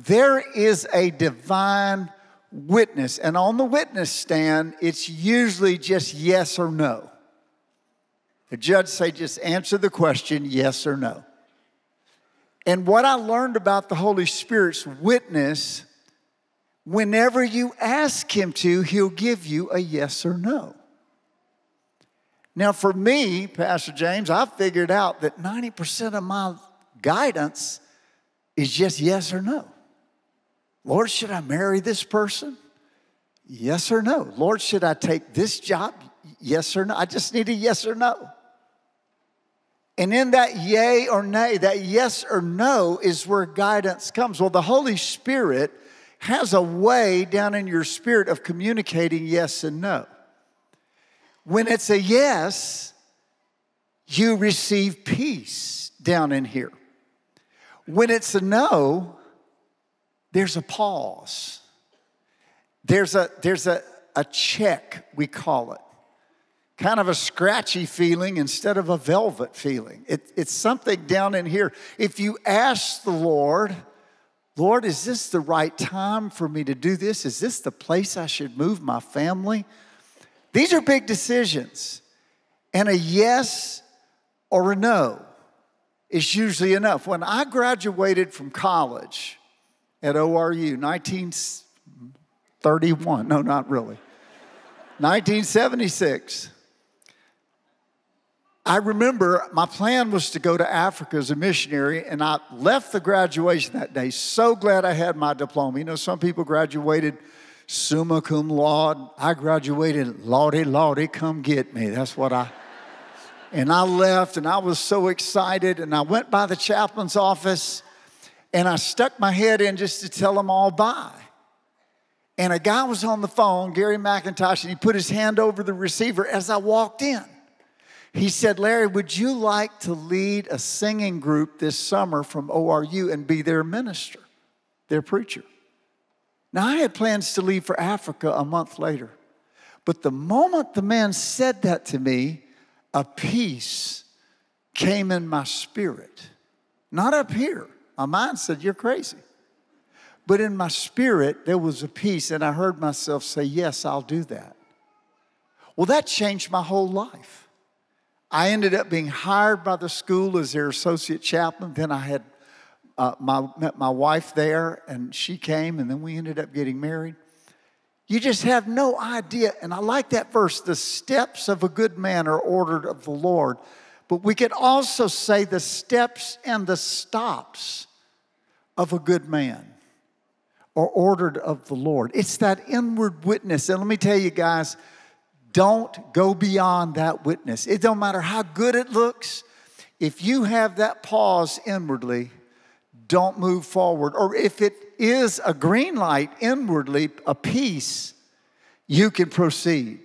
there is a divine witness. And on the witness stand, it's usually just yes or no. The judge say, just answer the question, yes or no. And what I learned about the Holy Spirit's witness, whenever you ask him to, he'll give you a yes or no. Now for me, Pastor James, I've figured out that 90% of my guidance is just yes or no. Lord, should I marry this person? Yes or no. Lord, should I take this job? Yes or no. I just need a yes or no. And in that yay or nay, that yes or no is where guidance comes. Well, the Holy Spirit has a way down in your spirit of communicating yes and no. When it's a yes, you receive peace down in here. When it's a no, there's a pause. There's a check, we call it. Kind of a scratchy feeling instead of a velvet feeling. It's something down in here. If you ask the Lord, Lord, is this the right time for me to do this? Is this the place I should move my family? These are big decisions. And a yes or a no is usually enough. When I graduated from college at ORU, 1931, no, not really, 1976, I remember my plan was to go to Africa as a missionary, and I left the graduation that day. So glad I had my diploma. You know, some people graduated summa cum laude. I graduated laude, come get me. That's what and I left, and I was so excited, and I went by the chaplain's office, and I stuck my head in just to tell them all bye. And a guy was on the phone, Gary McIntosh, and he put his hand over the receiver as I walked in. He said, Larry, would you like to lead a singing group this summer from ORU and be their minister, their preacher? Now, I had plans to leave for Africa a month later. But the moment the man said that to me, a peace came in my spirit. Not up here. My mind said, you're crazy. But in my spirit, there was a peace, and I heard myself say, yes, I'll do that. Well, that changed my whole life. I ended up being hired by the school as their associate chaplain. Then I had met my wife there, and she came, and then we ended up getting married. You just have no idea. And I like that verse, the steps of a good man are ordered of the Lord. But we could also say the steps and the stops of a good man are ordered of the Lord. It's that inward witness. And let me tell you guys, don't go beyond that witness. It don't matter how good it looks. If you have that pause inwardly, don't move forward. Or if it is a green light inwardly, a peace, you can proceed.